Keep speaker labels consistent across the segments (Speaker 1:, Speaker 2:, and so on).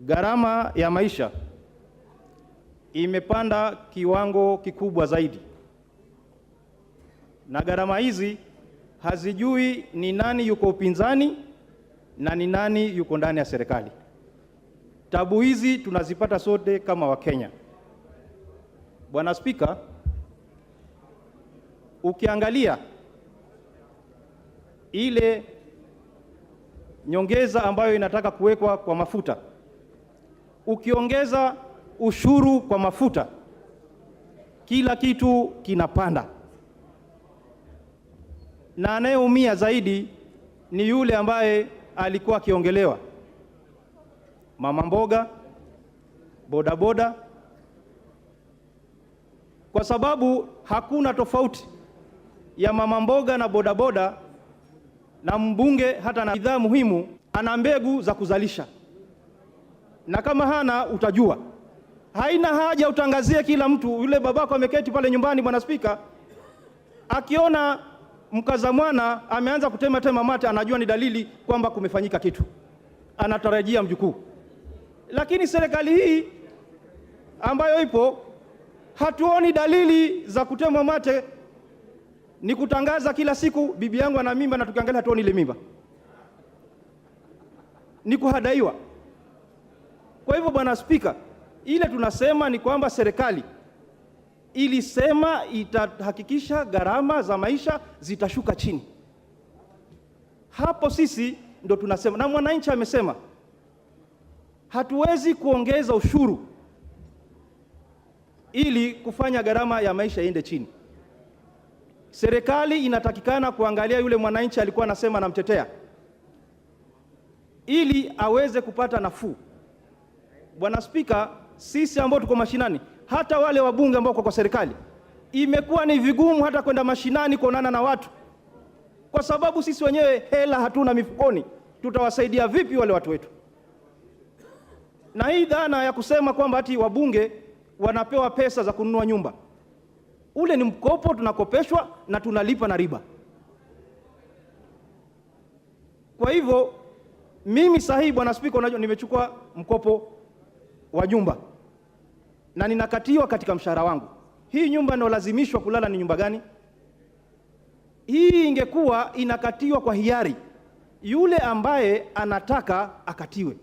Speaker 1: Gharama ya maisha imepanda kiwango kikubwa zaidi, na gharama hizi hazijui ni nani yuko upinzani na ni nani yuko ndani ya serikali. Tabu hizi tunazipata sote kama Wakenya. Bwana Spika, ukiangalia ile nyongeza ambayo inataka kuwekwa kwa mafuta, ukiongeza ushuru kwa mafuta, kila kitu kinapanda, na anayeumia zaidi ni yule ambaye alikuwa akiongelewa: mama mboga, bodaboda, kwa sababu hakuna tofauti ya mama mboga na bodaboda na mbunge. Hata na bidhaa muhimu, ana mbegu za kuzalisha, na kama hana utajua. Haina haja utangazie kila mtu. Yule babako ameketi pale nyumbani, Bwana Spika, akiona mkaza mwana ameanza kutema mate, anajua ni dalili kwamba kumefanyika kitu, anatarajia mjukuu. Lakini serikali hii ambayo ipo, hatuoni dalili za kutema mate. Ni kutangaza kila siku, bibi yangu ana mimba, na tukiangalia hatuoni ile mimba, ni kuhadaiwa. Kwa hivyo Bwana Spika, ile tunasema ni kwamba serikali ilisema itahakikisha gharama za maisha zitashuka chini. Hapo sisi ndo tunasema, na mwananchi amesema hatuwezi kuongeza ushuru ili kufanya gharama ya maisha iende chini. Serikali inatakikana kuangalia yule mwananchi alikuwa anasema anamtetea, ili aweze kupata nafuu. Bwana Spika, sisi ambao tuko mashinani, hata wale wabunge ambao kwa serikali, imekuwa ni vigumu hata kwenda mashinani kuonana na watu, kwa sababu sisi wenyewe hela hatuna mifukoni. Tutawasaidia vipi wale watu wetu? Na hii dhana ya kusema kwamba ati wabunge wanapewa pesa za kununua nyumba, ule ni mkopo, tunakopeshwa na tunalipa na riba. Kwa hivyo mimi sahihi, Bwana Spika, unajua nimechukua mkopo wa nyumba na ninakatiwa katika mshahara wangu. Hii nyumba ninalazimishwa kulala ni nyumba gani? Hii ingekuwa inakatiwa kwa hiari, yule ambaye anataka akatiwe,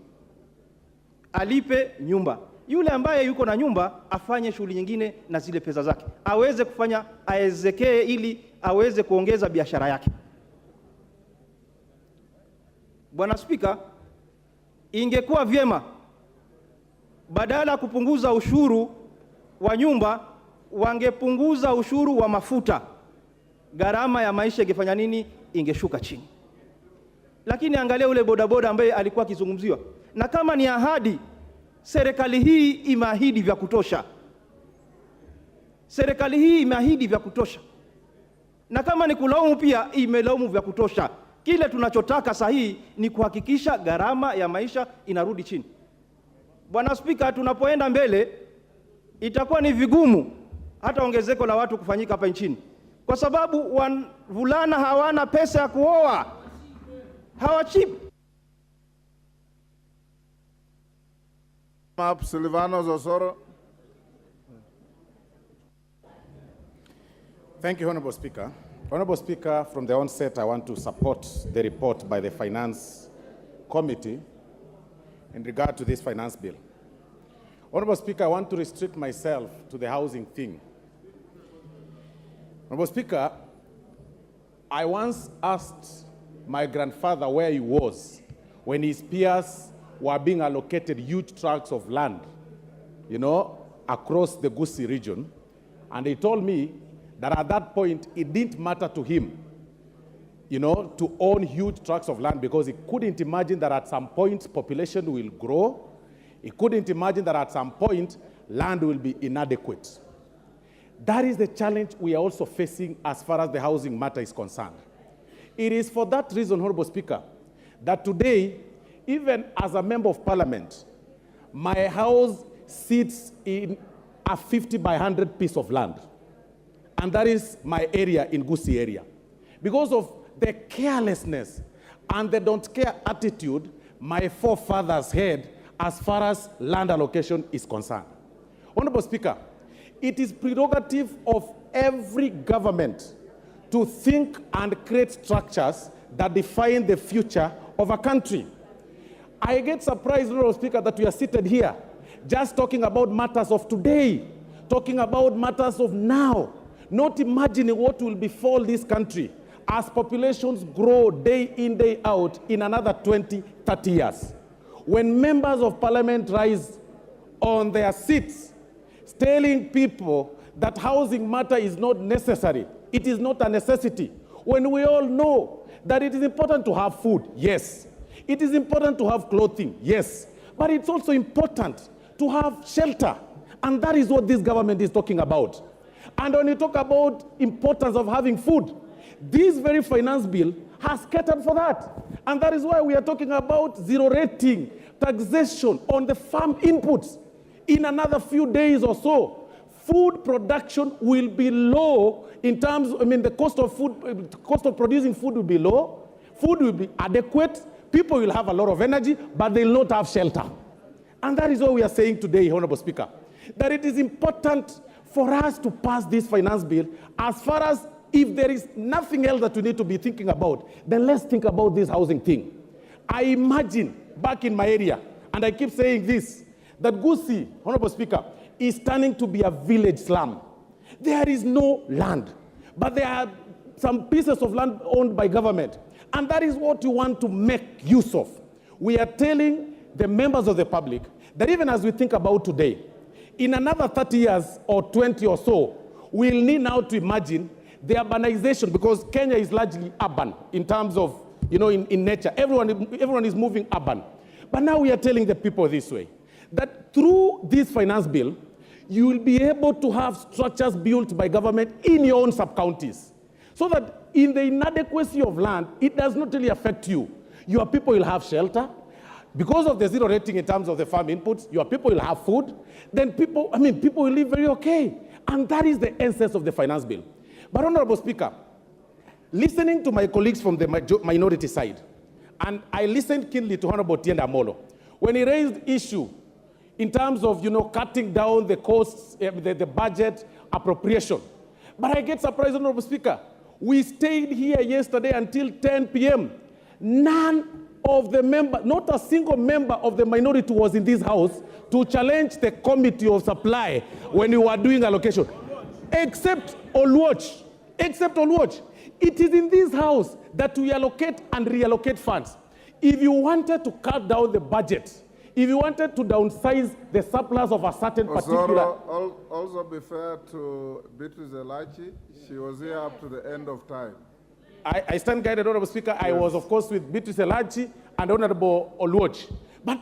Speaker 1: alipe nyumba. Yule ambaye yuko na nyumba afanye shughuli nyingine na zile pesa zake, aweze kufanya, aezekee, ili aweze kuongeza biashara yake. Bwana Spika, ingekuwa vyema badala ya kupunguza ushuru wa nyumba, wangepunguza ushuru wa mafuta. Gharama ya maisha ingefanya nini? Ingeshuka chini. Lakini angalia ule bodaboda ambaye alikuwa akizungumziwa, na kama ni ahadi, serikali hii imeahidi vya kutosha. Serikali hii imeahidi vya kutosha, na kama ni kulaumu pia imelaumu vya kutosha. Kile tunachotaka sahihi ni kuhakikisha gharama ya maisha inarudi chini. Bwana Spika, tunapoenda mbele itakuwa ni vigumu hata ongezeko la watu kufanyika hapa nchini, kwa sababu wavulana hawana pesa ya kuoa, hawachip.
Speaker 2: Silvano Osoro.
Speaker 3: Thank you, Honorable Speaker. Honorable Speaker, from the onset, I want to support the report by the Finance Committee in regard to this finance bill. Honorable Speaker, I want to restrict myself to the housing thing. Honorable Speaker, I once asked my grandfather where he was when his peers were being allocated huge tracts of land, across the Gusii region. And he told me that at that point, it didn't matter to him, to own huge tracts of land, because he couldn't imagine that at some point population will grow. He couldn't imagine that at some point land will be inadequate. That is the challenge we are also facing as far as the housing matter is concerned. It is for that reason, Honorable Speaker, that today, even as a member of parliament, my house sits in a 50 by 100 piece of land. And that is my area in Gusii area. Because of the carelessness and the don't care attitude my forefathers had as far as land allocation is concerned. Honorable Speaker, it is prerogative of every government to think and create structures that define the future of a country. I get surprised, Honorable Speaker, that we are seated here just talking about matters of today, talking about matters of now, not imagining what will befall this country as populations grow day in, day out in another 20, 30 years. When members of parliament rise on their seats, telling people that housing matter is not necessary, it is not a necessity, when we all know that it is important to have food, yes. It is important to have clothing, yes. But it's also important to have shelter. And that is what this government is talking about. And when you talk about importance of having food, this very finance bill has catered for that. And that is why we are talking about zero rating, taxation on the farm inputs. In another few days or so, food production will be low in terms, the cost of food, cost of producing food will be low, food will be adequate, people will have a lot of energy, but they will not have shelter. And that is what we are saying today, Honorable Speaker, that it is important for us to pass this finance bill as far as if there is nothing else that we need to be thinking about, then let's think about this housing thing. I imagine back in my area, and I keep saying this, that Gusii, Honorable Speaker, is turning to be a village slum. There is no land, but there are some pieces of land owned by government, and that is what we want to make use of. We are telling the members of the public that even as we think about today, in another 30 years or 20 or so, we'll need now to imagine the urbanization, because Kenya is largely urban in terms of, in nature. Everyone is moving urban. But now we are telling the people this way, that through this finance bill, you will be able to have structures built by government in your own sub-counties, so that in the inadequacy of land, it does not really affect you. Your people will have shelter. Because of the zero rating in terms of the farm inputs, your people will have food. Then people will live very okay. And that is the essence of the finance bill. But Honorable Speaker, listening to my colleagues from the minority side, and I listened keenly to Honorable Otiende Amollo, when he raised issue in terms of, cutting down the costs, the budget appropriation. But I get surprised, Honorable Speaker. We stayed here yesterday until 10 p.m. None of the members, not a single member of the minority was in this house to challenge the Committee of Supply when we were doing allocation. Except Oluoch. It is in this house that we allocate and reallocate funds. If you wanted to cut down the budget, if you wanted to downsize the surplus of a certain particular...
Speaker 2: Also be fair to Beatrice Elachi, she was here up to the end of time.
Speaker 3: I stand guided, Honorable Speaker. Yes. I was, of course, with Beatrice Elachi and Honorable Oluoch. But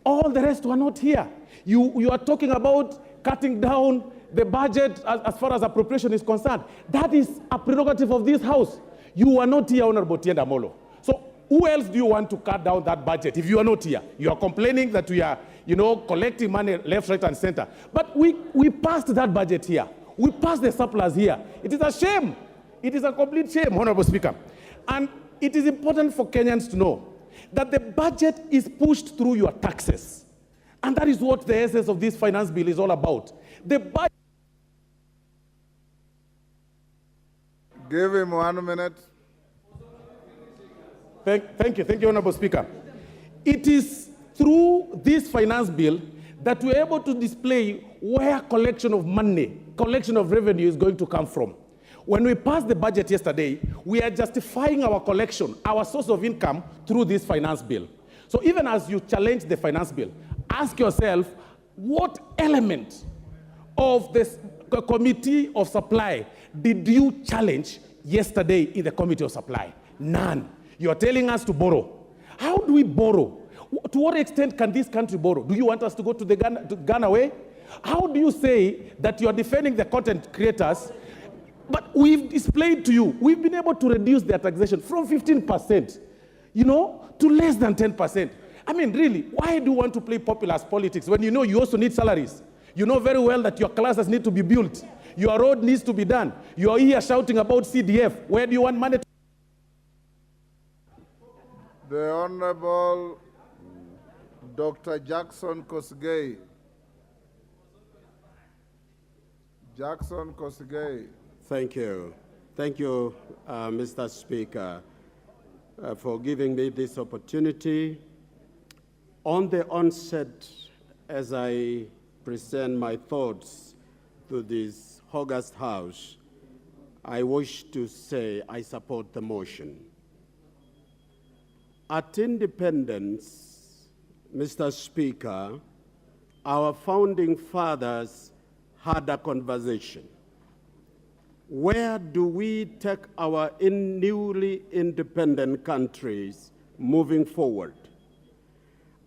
Speaker 3: all the rest were not here. You are talking about cutting down the budget as far as appropriation is concerned. That is a prerogative of this House. You are not here, Honorable Otiende Amollo. So who else do you want to cut down that budget if you are not here? You are complaining that we are, collecting money left, right, and center. But we passed that budget here. We passed the surplus here. It is a shame. It is a complete shame, Honorable Speaker. And it is important for Kenyans to know that the budget is pushed through your taxes. And that is what the essence of this finance bill is all about. The budget...
Speaker 2: Give him 1 minute.
Speaker 3: Thank you, Honorable Speaker. It is through this finance bill that we're able to display where collection of money, collection of revenue is going to come from. When we passed the budget yesterday, we are justifying our collection, our source of income, through this finance bill. So even as you challenge the finance bill, ask yourself, what element of this Committee of Supply did you challenge yesterday in the Committee of Supply? None. You are telling us to borrow. How do we borrow? To what extent can this country borrow? Do you want us to go to the Ghana way? How do you say that you are defending the content creators? But we've displayed to you, we've been able to reduce their taxation from 15%, to less than 10%. Really, why do you want to play populist politics when you also need salaries? You know very well that your classes need to be built. Your road needs to be done. You are here shouting about CDF. Where do you want money to...
Speaker 2: The Honorable Dr. Jackson Kosgei. Jackson Kosgei.
Speaker 4: Thank you. Thank you, Mr. Speaker, for giving me this opportunity. On the onset, as I present my thoughts to this august House, I wish to say I support the motion. At independence, Mr. Speaker, our founding fathers had a conversation. Where do we take our newly independent countries moving forward?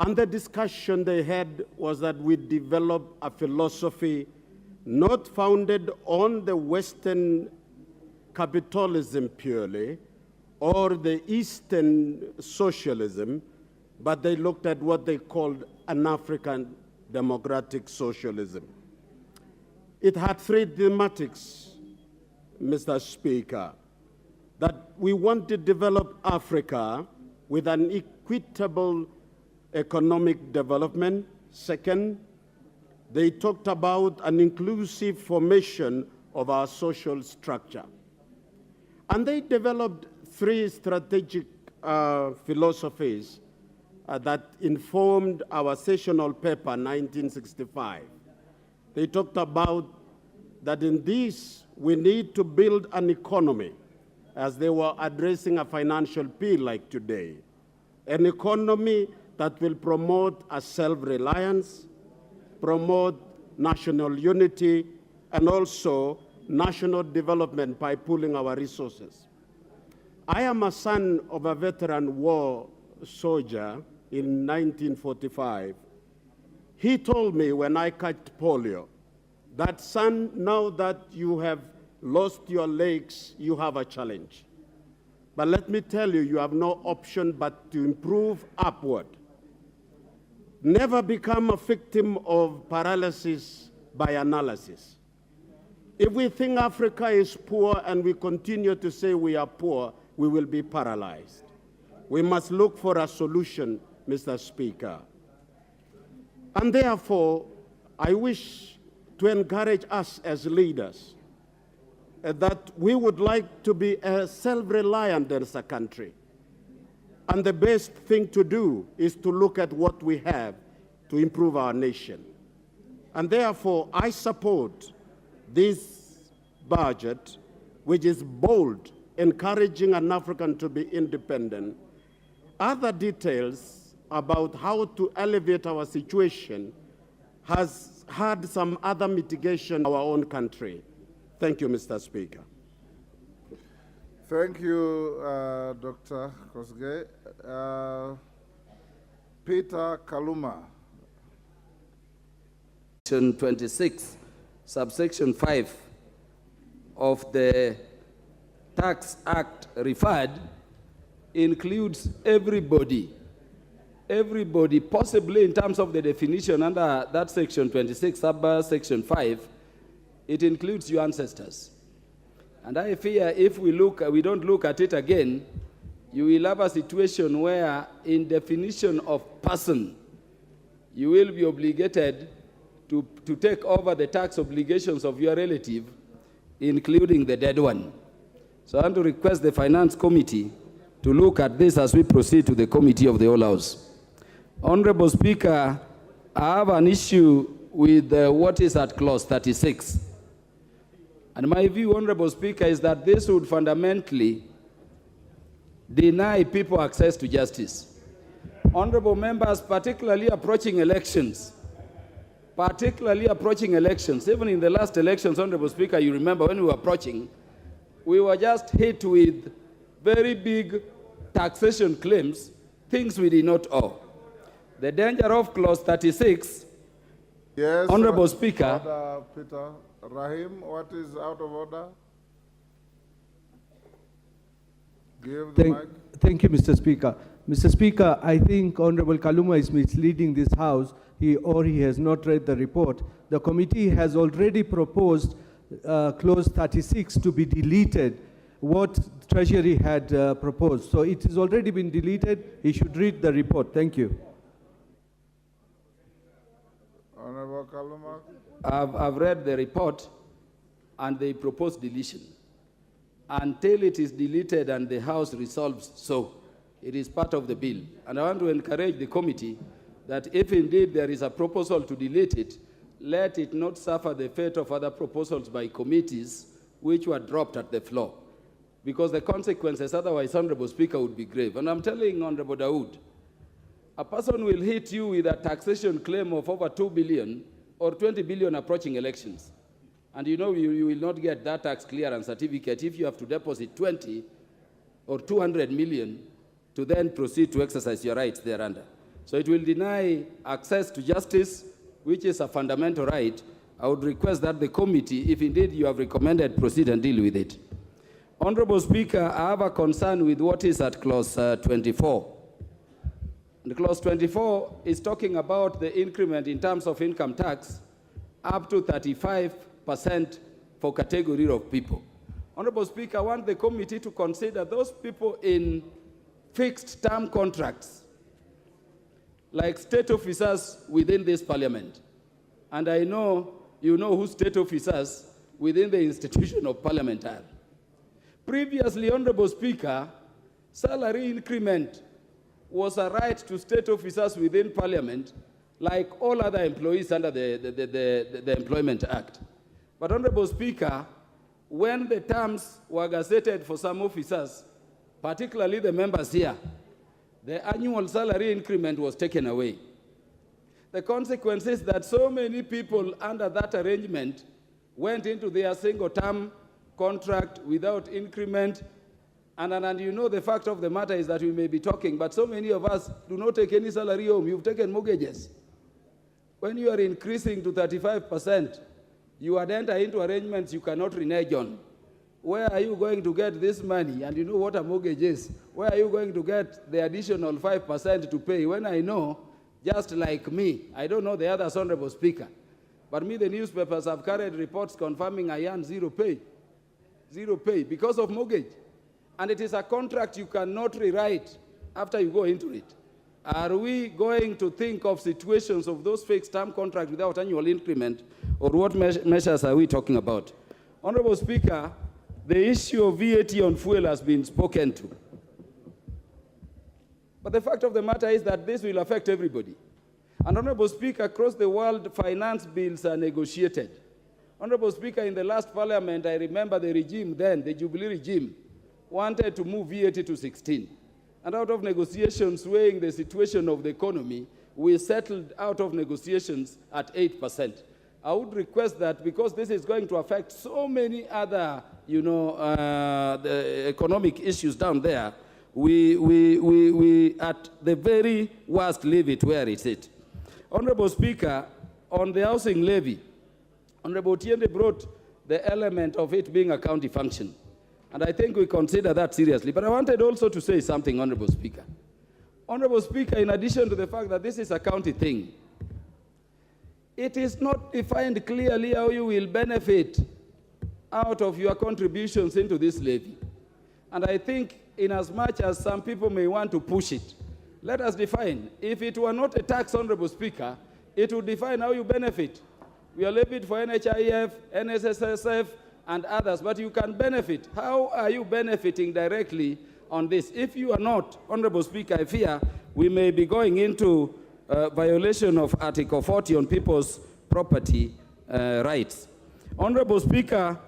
Speaker 4: And the discussion they had was that we develop a philosophy not founded on the Western capitalism purely, or the Eastern socialism, but they looked at what they called an African democratic socialism. It had three thematics, Mr. Speaker, that we want to develop Africa with an equitable economic development. Second, they talked about an inclusive formation of our social structure. And they developed three strategic philosophies that informed our sessional paper, 1965. They talked about that in this, we need to build an economy, as they were addressing a financial appeal like today, an economy that will promote a self-reliance, promote national unity, and also national development by pooling our resources. I am a son of a veteran war soldier in 1945. He told me when I caught polio that, son, now that you have lost your legs, you have a challenge. But let me tell you, you have no option but to improve upward. Never become a victim of paralysis by analysis. If we think Africa is poor and we continue to say we are poor, we will be paralyzed. We must look for a solution, Mr. Speaker. And therefore, I wish to encourage us as leaders that we would like to be self-reliant as a country. And the best thing to do is to look at what we have to improve our nation. And therefore, I support this budget, which is bold, encouraging an African to be independent. Other details about how to elevate our situation has had some other mitigation in our own country. Thank you, Mr. Speaker.
Speaker 2: Thank you, Dr. Kosgei. Peter Kaluma.
Speaker 5: Section 26, subsection 5 of the Tax Act referred includes everybody, possibly in terms of the definition under that section 26, subsection 5, it includes your ancestors. And I fear if we don't look at it again, you will have a situation where in definition of person, you will be obligated to take over the tax obligations of your relative, including the dead one. So I want to request the Finance Committee to look at this as we proceed to the Committee of the Whole House. Honorable Speaker, I have an issue with what is at clause 36. And my view, Honorable Speaker, is that this would fundamentally deny people access to justice. Honorable members, particularly approaching elections, even in the last elections, Honorable Speaker, you remember when we were approaching, we were just hit with very big taxation claims, things we did not owe. The danger of clause 36,
Speaker 2: yes,
Speaker 5: Honorable Speaker.
Speaker 2: Order, Peter. Rahim, what is out of order? Give the mic.
Speaker 6: Thank you, Mr. Speaker. Mr. Speaker, I think Honorable Kaluma is misleading this House. He has not read the report. The committee has already proposed clause 36 to be deleted, what Treasury had proposed. So it has already been deleted. He should read the report. Thank you.
Speaker 2: Honorable Kaluma.
Speaker 5: I've read the report, and they propose deletion. Until it is deleted and the House resolves so, it is part of the bill. And I want to encourage the committee that if indeed there is a proposal to delete it, let it not suffer the fate of other proposals by committees which were dropped at the floor. Because the consequences otherwise, Honorable Speaker, would be grave. And I'm telling Honorable Dawood, a person will hit you with a taxation claim of over 2 billion or 20 billion approaching elections. And you know you will not get that tax clearance certificate if you have to deposit 20 or 200 million to then proceed to exercise your rights thereunder. So it will deny access to justice, which is a fundamental right. I would request that the committee, if indeed you have recommended, proceed and deal with it. Honorable Speaker, I have a concern with what is at clause 24. And clause 24 is talking about the increment in terms of income tax up to 35% for category of people. Honorable Speaker, I want the committee to consider those people in fixed term contracts, like state officers within this parliament. And I know you know who state officers within the institution of parliament are. Previously, Honorable Speaker, salary increment was a right to state officers within parliament, like all other employees under the Employment Act. But Honorable Speaker, when the terms were gazetted for some officers, particularly the members here, the annual salary increment was taken away. The consequence is that so many people under that arrangement went into their single-term contract without increment. And you know the fact of the matter is that we may be talking, but so many of us do not take any salary home. You've taken mortgages. When you are increasing to 35%, you would enter into arrangements you cannot renege on. Where are you going to get this money? And you know what a mortgage is. Where are you going to get the additional 5% to pay? When I know, just like me, I don't know the others, Honorable Speaker, but me, the newspapers have carried reports confirming I earn zero pay because of mortgage. And it is a contract you cannot rewrite after you go into it. Are we going to think of situations of those fixed term contracts without annual increment, or what measures are we talking about? Honorable Speaker, the issue of VAT on fuel has been spoken to. But the fact of the matter is that this will affect everybody. And Honorable Speaker, across the world, finance bills are negotiated. Honorable Speaker, in the last parliament, I remember the regime then, the Jubilee regime, wanted to move VAT to 16. And out of negotiations weighing the situation of the economy, we settled out of negotiations at 8%. I would request that, because this is going to affect so many other, the economic issues down there, we at the very worst leave it where it's it. Honorable Speaker, on the housing levy, Honorable Otiende brought the element of it being a county function. And I think we consider that seriously. But I wanted also to say something, Honorable Speaker. Honorable Speaker, in addition to the fact that this is a county thing, it is not defined clearly how you will benefit out of your contributions into this levy. And I think in as much as some people may want to push it, let us define. If it were not a tax, Honorable Speaker, it would define how you benefit. We are levied for NHIF, NSSF, and others, but you can benefit. How are you benefiting directly on this? If you are not, Honorable Speaker, I fear we may be going into violation of Article 40 on people's property rights. Honorable Speaker,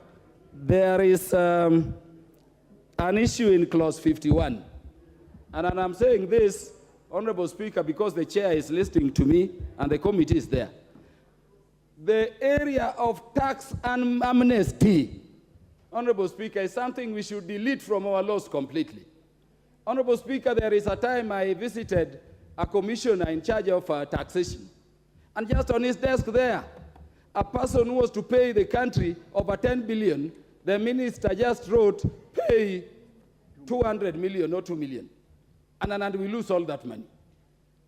Speaker 5: there is an issue in clause 51. And I'm saying this, Honorable Speaker, because the chair is listening to me and the committee is there. The area of tax and amnesty, Honorable Speaker, is something we should delete from our laws completely. Honorable Speaker, there is a time I visited a commissioner in charge of taxation. And just on his desk there, a person who was to pay the country over 10 billion, the minister just wrote, pay 200 million or 2 million. And we lose all that money.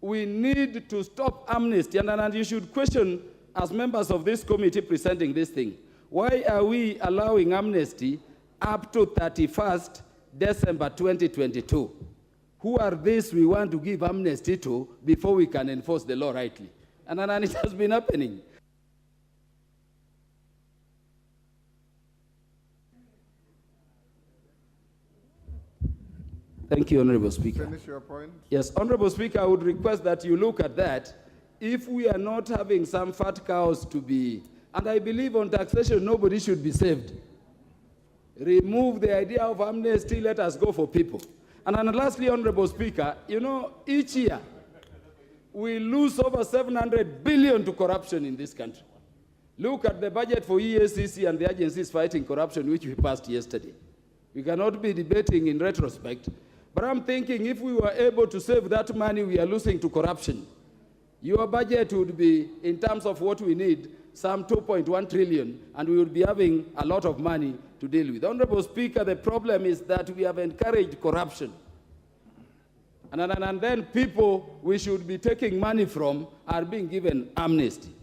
Speaker 5: We need to stop amnesty. And you should question, as members of this committee presenting this thing, why are we allowing amnesty up to 31st December 2022? Who are these we want to give amnesty to before we can enforce the law rightly? And it has been happening. Thank you, Honorable Speaker.
Speaker 2: Finish your point.
Speaker 5: Yes, Honorable Speaker, I would request that you look at that. If we are not having some fat cows to be, and I believe on taxation, nobody should be saved. Remove the idea of amnesty, let us go for people. And then lastly, Honorable Speaker, you know, each year, we lose over 700 billion to corruption in this country. Look at the budget for EACC and the agencies fighting corruption, which we passed yesterday. We cannot be debating in retrospect, but I'm thinking if we were able to save that money we are losing to corruption, your budget would be, in terms of what we need, some 2.1 trillion, and we would be having a lot of money to deal with. Honorable Speaker, the problem is that we have encouraged corruption. And then people we should be taking money from are being given amnesty.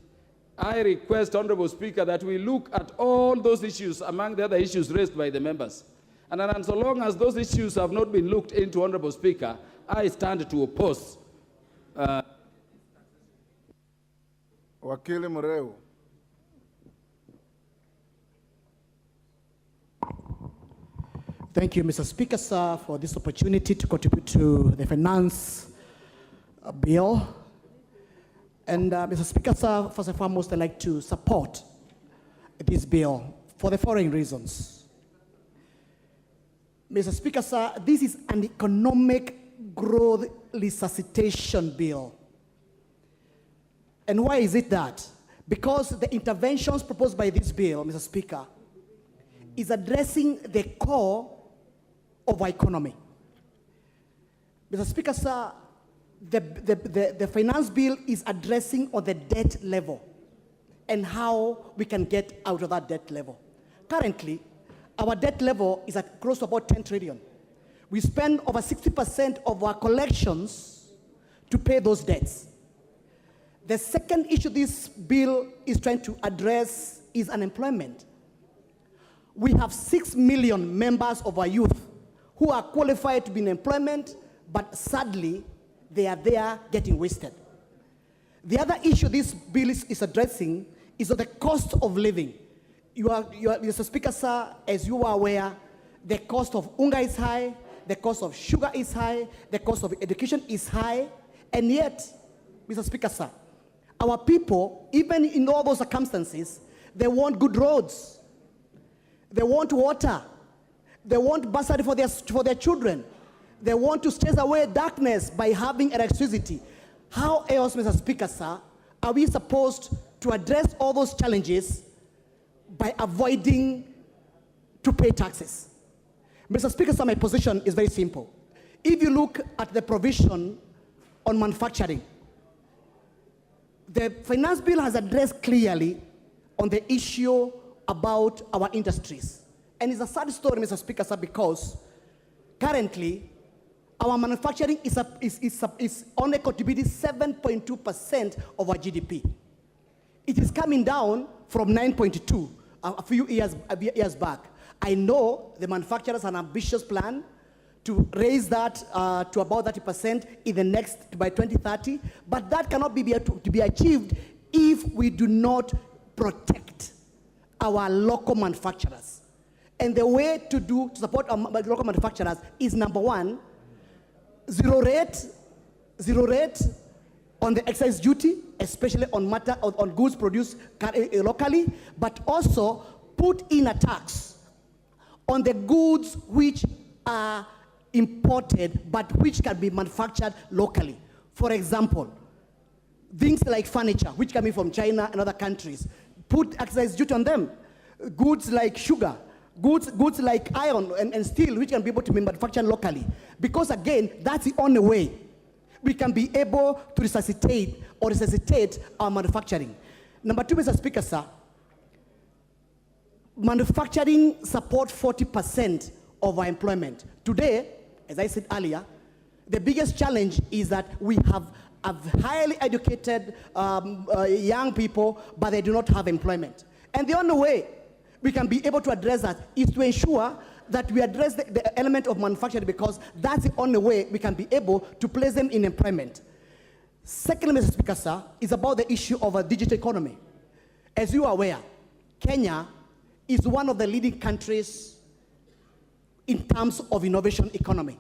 Speaker 5: I request, Honorable Speaker, that we look at all those issues among the other issues raised by the members. And so long as those issues have not been looked into, Honorable Speaker, I stand to oppose.
Speaker 2: Wakili Mureu.
Speaker 7: Thank you, Mr. Speaker, sir, for this opportunity to contribute to the finance bill. And Mr. Speaker, sir, first and foremost, I'd like to support this bill for the following reasons. Mr. Speaker, sir, this is an economic growth resuscitation bill. And why is it that? Because the interventions proposed by this bill, Mr. Speaker, is addressing the core of our economy. Mr. Speaker, sir, the finance bill is addressing on the debt level and how we can get out of that debt level. Currently, our debt level is at close to about 10 trillion. We spend over 60% of our collections to pay those debts. The second issue this bill is trying to address is unemployment. We have 6 million members of our youth who are qualified to be in employment, but sadly, they are there getting wasted. The other issue this bill is addressing is the cost of living. Mr. Speaker, sir, as you are aware, the cost of unga is high, the cost of sugar is high, the cost of education is high, and yet, Mr. Speaker, sir, our people, even in all those circumstances, they want good roads, they want water, they want bursary for their children, they want to chase away darkness by having electricity. How else, Mr. Speaker, sir, are we supposed to address all those challenges by avoiding to pay taxes? Mr. Speaker, sir, my position is very simple. If you look at the provision on manufacturing, the finance bill has addressed clearly on the issue about our industries. And it's a sad story, Mr. Speaker, sir, because currently our manufacturing is only contributing 7.2% of our GDP. It is coming down from 9.2 a few years back. I know the manufacturers have an ambitious plan to raise that to about 30% by 2030, but that cannot be achieved if we do not protect our local manufacturers. And the way to support our local manufacturers is, number one, zero rate on the excise duty, especially on goods produced locally, but also put in a tax on the goods which are imported but which can be manufactured locally. For example, things like furniture, which come in from China and other countries, put excise duty on them. Goods like sugar, goods like iron and steel, which can be able to be manufactured locally. Because again, that's the only way we can be able to resuscitate our manufacturing. Number two, Mr. Speaker, sir, manufacturing support 40% of our employment. Today, as I said earlier, the biggest challenge is that we have highly educated young people, but they do not have employment. And the only way we can be able to address that is to ensure that we address the element of manufacturing, because that's the only way we can be able to place them in employment. Secondly, Mr. Speaker, sir, is about the issue of a digital economy. As you are aware, Kenya is one of the leading countries in terms of innovation economy.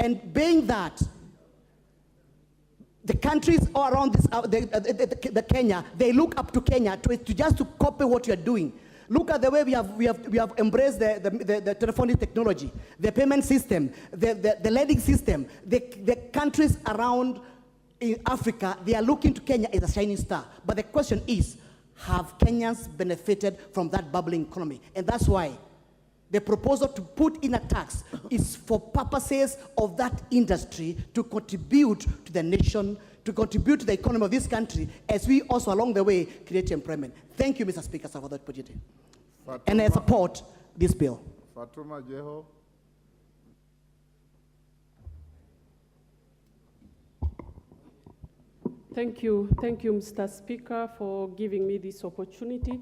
Speaker 7: And being that the countries all around this, the Kenya, they look up to Kenya to just to copy what you're doing. Look at the way we have embraced the telephonic technology, the payment system, the lending system. The countries around in Africa, they are looking to Kenya as a shining star. But the question is, have Kenyans benefited from that bubbling economy? And that's why the proposal to put in a tax is for purposes of that industry to contribute to the nation, to contribute to the economy of this country, as we also along the way create employment. Thank you, Mr. Speaker, for that opportunity. And I support this bill.
Speaker 2: Fatuma Jeho.
Speaker 8: Thank you, Mr. Speaker, for giving me this opportunity.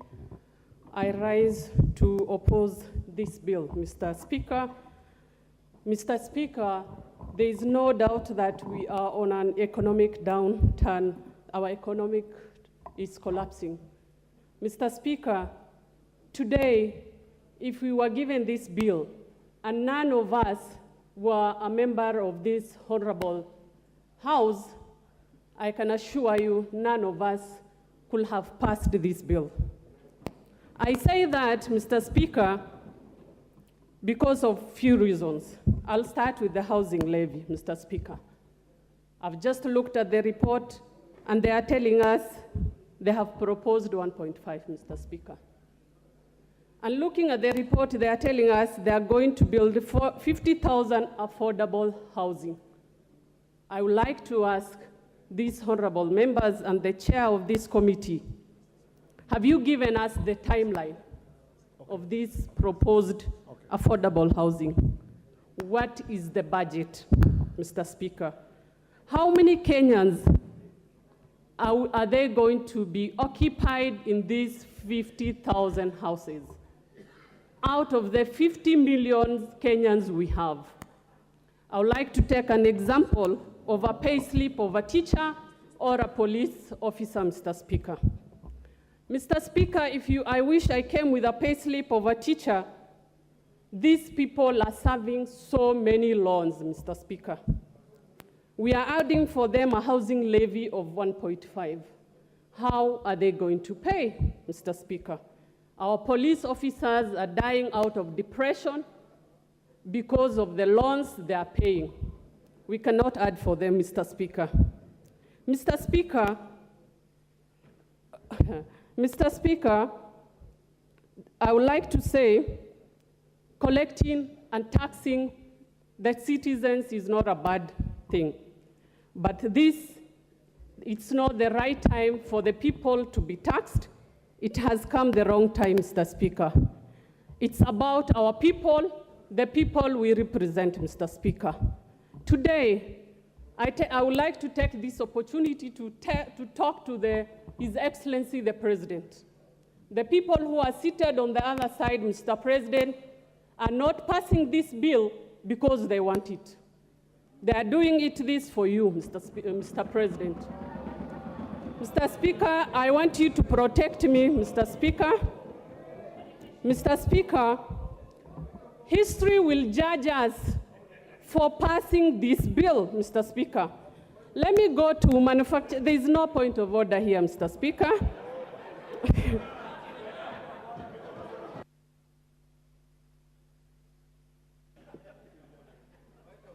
Speaker 8: I rise to oppose this bill, Mr. Speaker. Mr. Speaker, there is no doubt that we are on an economic downturn. Our economic is collapsing. Mr. Speaker, today, if we were given this bill and none of us were a member of this honorable House, I can assure you none of us could have passed this bill. I say that, Mr. Speaker, because of few reasons. I'll start with the housing levy, Mr. Speaker. I've just looked at the report, and they are telling us they have proposed 1.5, Mr. Speaker. And looking at the report, they are telling us they are going to build 50,000 affordable housing. I would like to ask these honorable members and the chair of this committee, have you given us the timeline of this proposed affordable housing? What is the budget, Mr. Speaker? How many Kenyans are they going to be occupied in these 50,000 houses? Out of the 50 million Kenyans we have, I would like to take an example of a pay slip of a teacher or a police officer, Mr. Speaker. Mr. Speaker, I wish I came with a pay slip of a teacher. These people are serving so many loans, Mr. Speaker. We are adding for them a housing levy of 1.5. How are they going to pay, Mr. Speaker? Our police officers are dying out of depression because of the loans they are paying. We cannot add for them, Mr. Speaker. Mr. Speaker, Mr. Speaker, I would like to say collecting and taxing the citizens is not a bad thing. But it's not the right time for the people to be taxed. It has come the wrong time, Mr. Speaker. It's about our people, the people we represent, Mr. Speaker. Today, I would like to take this opportunity to talk to His Excellency the President. The people who are seated on the other side, Mr. President, are not passing this bill because they want it. They are doing this for you, Mr. President. Mr. Speaker, I want you to protect me, Mr. Speaker. Mr. Speaker, history will judge us for passing this bill, Mr. Speaker. Let me go to manufacture. There is no point of order here, Mr. Speaker.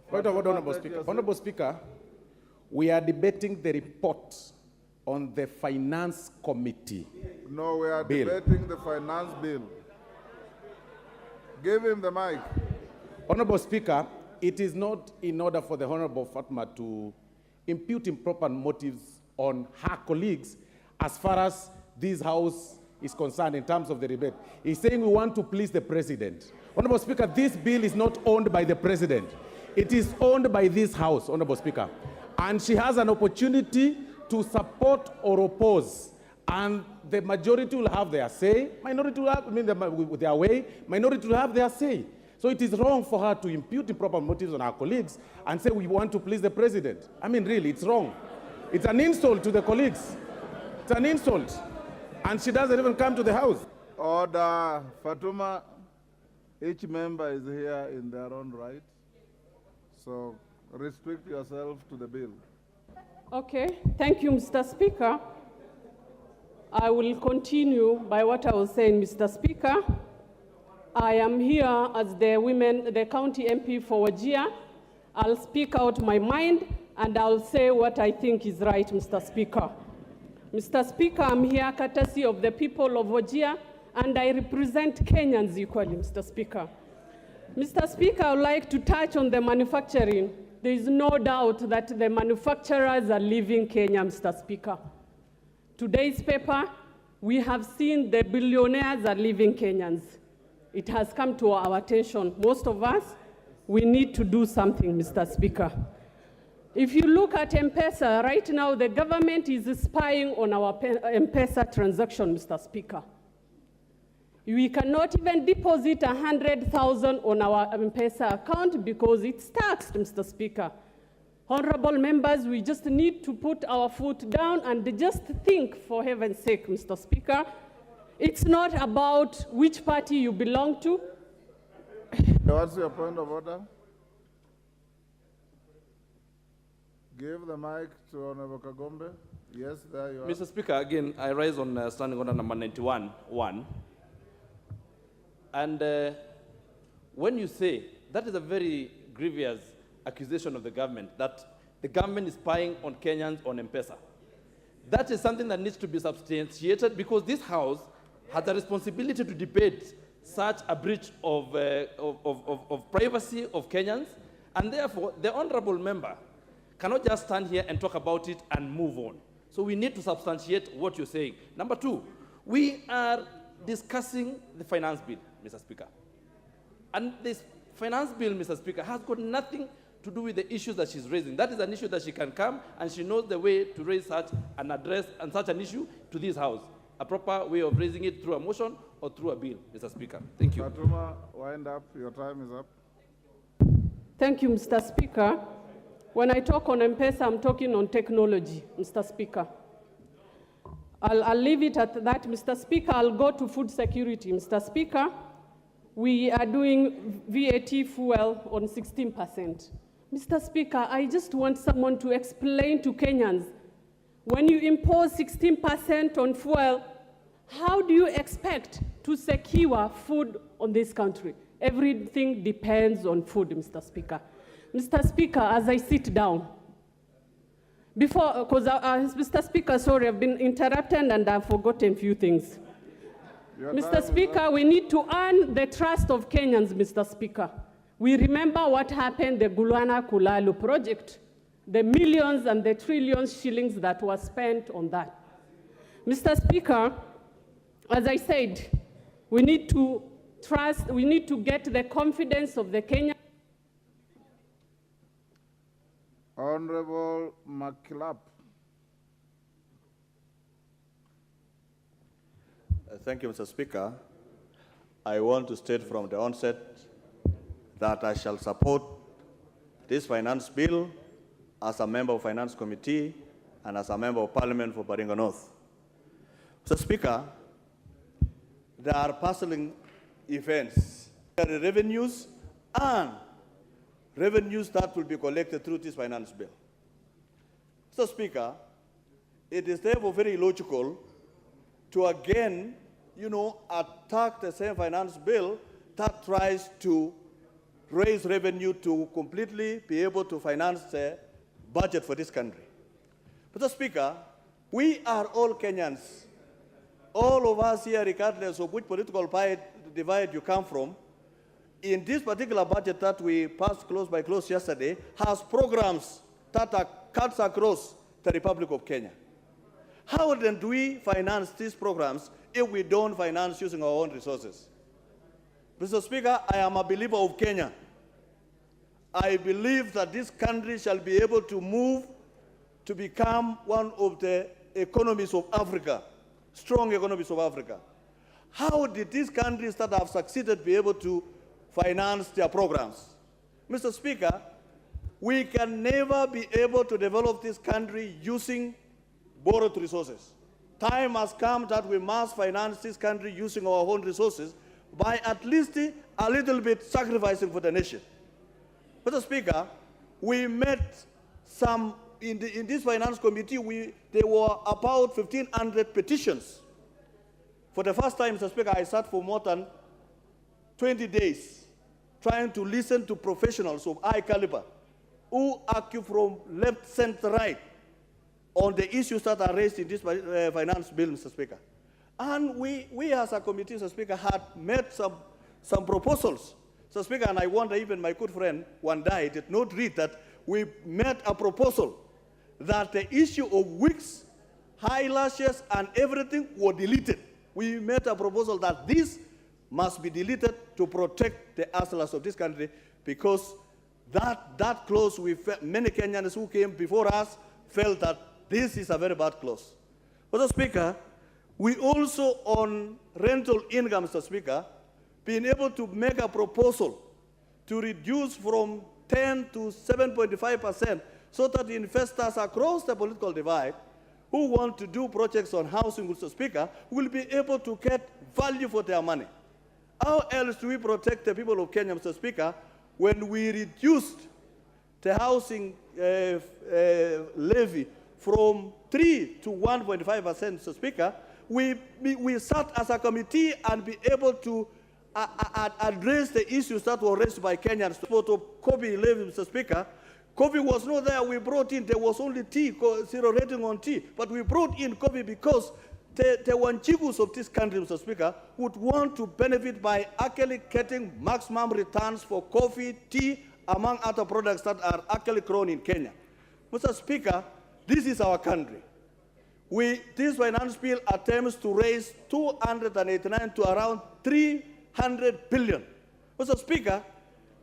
Speaker 3: Point of order, Honorable Speaker. Honorable Speaker, we are debating the report on the Finance Committee.
Speaker 2: No, we are
Speaker 3: bill.
Speaker 2: debating the finance bill. Give him the mic.
Speaker 3: Honorable Speaker, it is not in order for the Honorable Fatma to impute improper motives on her colleagues as far as this House is concerned in terms of the debate. He's saying we want to please the President. Honorable Speaker, this bill is not owned by the President. It is owned by this House, Honorable Speaker. And she has an opportunity to support or oppose. And the majority will have their say, minority will have their way, minority will have their say. So it is wrong for her to impute improper motives on our colleagues and say we want to please the President. I mean, really, it's wrong. It's an insult to the colleagues. It's an insult. And she doesn't even come to the House.
Speaker 2: Order. Fatuma, each member is here in their own right. So restrict yourself to the bill.
Speaker 8: Okay, thank you, Mr. Speaker. I will continue by what I was saying, Mr. Speaker. I am here as the county MP for Wajir. I'll speak out my mind and I'll say what I think is right, Mr. Speaker. Mr. Speaker, I'm here courtesy of the people of Wajir and I represent Kenyans equally, Mr. Speaker. Mr. Speaker, I would like to touch on the manufacturing. There is no doubt that the manufacturers are leaving Kenya, Mr. Speaker. Today's paper, we have seen the billionaires are leaving Kenyans. It has come to our attention. Most of us, we need to do something, Mr. Speaker. If you look at M-Pesa, right now the government is spying on our M-Pesa transaction, Mr. Speaker. We cannot even deposit 100,000 on our M-Pesa account because it's taxed, Mr. Speaker. Honorable members, we just need to put our foot down and just think, for heaven's sake, Mr. Speaker. It's not about which party you belong to.
Speaker 2: What's your point of order? Give the mic to Honorable Kagombe. Yes, there you are.
Speaker 9: Mr. Speaker, again, I rise on standing order number 91.1. And when you say, that is a very grievous accusation of the government, that the government is spying on Kenyans on M-Pesa. That is something that needs to be substantiated because this House has a responsibility to debate such a breach of privacy of Kenyans, and therefore the honorable member cannot just stand here and talk about it and move on. So we need to substantiate what you're saying. Number two, we are discussing the finance bill, Mr. Speaker. And this finance bill, Mr. Speaker, has got nothing to do with the issues that she's raising. That is an issue that she can come and she knows the way to raise such an address and such an issue to this House. A proper way of raising it through a motion or through a bill, Mr. Speaker. Thank you.
Speaker 2: Fatuma, wind up. Your time is up.
Speaker 8: Thank you, Mr. Speaker. When I talk on M-Pesa, I'm talking on technology, Mr. Speaker. I'll leave it at that, Mr. Speaker. I'll go to food security, Mr. Speaker. We are doing VAT fuel on 16%. Mr. Speaker, I just want someone to explain to Kenyans, when you impose 16% on fuel, how do you expect to secure food on this country? Everything depends on food, Mr. Speaker. Mr. Speaker, as I sit down, Mr. Speaker, sorry, I've been interrupted and I've forgotten a few things. Mr. Speaker, we need to earn the trust of Kenyans, Mr. Speaker. We remember what happened, the Gulwana Kulalu project, the millions and the trillions shillings that were spent on that. Mr. Speaker, as I said, we need to trust, we need to get the confidence of the Kenyans.
Speaker 2: Honorable Makilap.
Speaker 10: Thank you, Mr. Speaker. I want to state from the onset that I shall support this finance bill as a member of Finance Committee and as a member of Parliament for Baringo North. Mr. Speaker, there are puzzling events. There are revenues and revenues that will be collected through this finance bill. Mr. Speaker, it is therefore very illogical to again, attack the same finance bill that tries to raise revenue to completely be able to finance the budget for this country. Mr. Speaker, we are all Kenyans. All of us here, regardless of which political divide you come from, in this particular budget that we passed close by close yesterday, has programs that are cuts across the Republic of Kenya. How then do we finance these programs if we don't finance using our own resources? Mr. Speaker, I am a believer of Kenya. I believe that this country shall be able to move to become one of the economies of Africa, strong economies of Africa. How did these countries that have succeeded be able to finance their programs? Mr. Speaker, we can never be able to develop this country using borrowed resources. Time has come that we must finance this country using our own resources by at least a little bit sacrificing for the nation. Mr. Speaker, we met some, in this finance committee, there were about 1,500 petitions. For the first time, Mr. Speaker, I sat for more than 20 days trying to listen to professionals of high caliber who argue from left, center, right on the issues that are raised in this finance bill, Mr. Speaker. And we as a committee, Mr. Speaker, had made some proposals, Mr. Speaker, and I wonder even my good friend Wandai did not read that we made a proposal that the issue of wigs, eyelashes, and everything were deleted. We made a proposal that this must be deleted to protect the hustlers of this country, because that clause, many Kenyans who came before us felt that this is a very bad clause. Mr. Speaker, we also on rental income, Mr. Speaker, been able to make a proposal to reduce from 10 to 7.5%, so that the investors across the political divide who want to do projects on housing, Mr. Speaker, will be able to get value for their money. How else do we protect the people of Kenya, Mr. Speaker, when we reduced the housing levy from 3 to 1.5%, Mr. Speaker? We sat as a committee and be able to address the issues that were raised by Kenyans. For the COVID levy, Mr. Speaker, COVID was not there. We brought in, there was only tea, zero rating on tea, but we brought in COVID because the Wanjigus of this country, Mr. Speaker, would want to benefit by actually getting maximum returns for coffee, tea, among other products that are actually grown in Kenya. Mr. Speaker, this is our country. This finance bill attempts to raise 289 to around 300 billion. Mr. Speaker,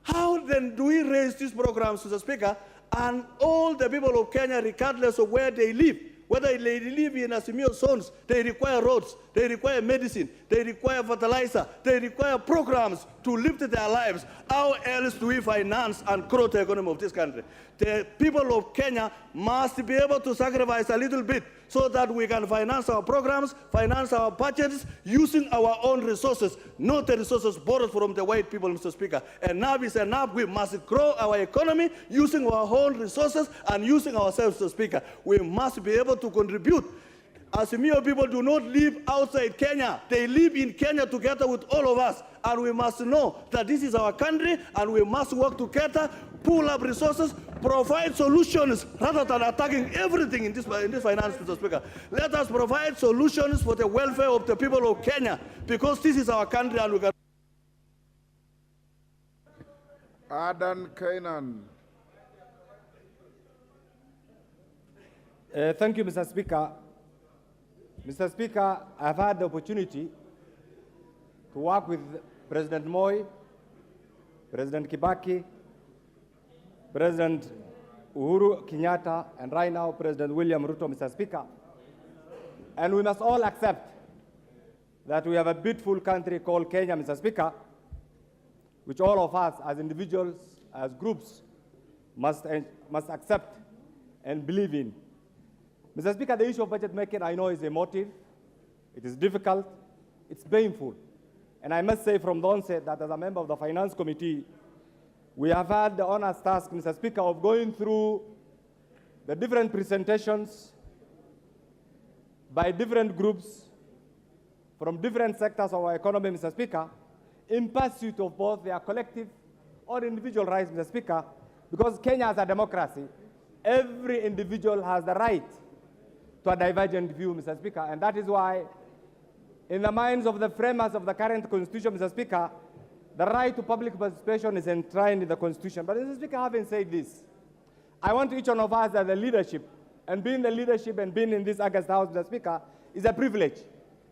Speaker 10: how then do we raise these programs, Mr. Speaker, and all the people of Kenya, regardless of where they live, whether they live in Azimio zones, they require roads, they require medicine, they require fertilizer, they require programs to lift their lives. How else do we finance and grow the economy of this country? The people of Kenya must be able to sacrifice a little bit so that we can finance our programs, finance our budgets, using our own resources, not the resources borrowed from the white people, Mr. Speaker. Enough is enough. We must grow our economy using our own resources and using ourselves, Mr. Speaker. We must be able to contribute. Azimio people do not live outside Kenya. They live in Kenya together with all of us. And we must know that this is our country, and we must work together, pool up resources, provide solutions rather than attacking everything in this finance, Mr. Speaker. Let us provide solutions for the welfare of the people of Kenya, because this is our country and we can.
Speaker 2: Adan Kainan.
Speaker 11: Thank you, Mr. Speaker. Mr. Speaker, I've had the opportunity to work with President Moi, President Kibaki, President Uhuru Kenyatta, and right now President William Ruto, Mr. Speaker. And we must all accept that we have a beautiful country called Kenya, Mr. Speaker, which all of us as individuals, as groups, must accept and believe in. Mr. Speaker, the issue of budget making, I know, is emotive, it is difficult, it's painful. And I must say from the onset that as a member of the Finance Committee, we have had the honest task, Mr. Speaker, of going through the different presentations by different groups from different sectors of our economy, Mr. Speaker, in pursuit of both their collective or individual rights, Mr. Speaker, because Kenya is a democracy. Every individual has the right to a divergent view, Mr. Speaker, and that is why, in the minds of the framers of the current Constitution, Mr. Speaker, the right to public participation is enshrined in the Constitution. But, Mr. Speaker, having said this, I want each one of us as the leadership, and being the leadership and being in this August House, Mr. Speaker, is a privilege.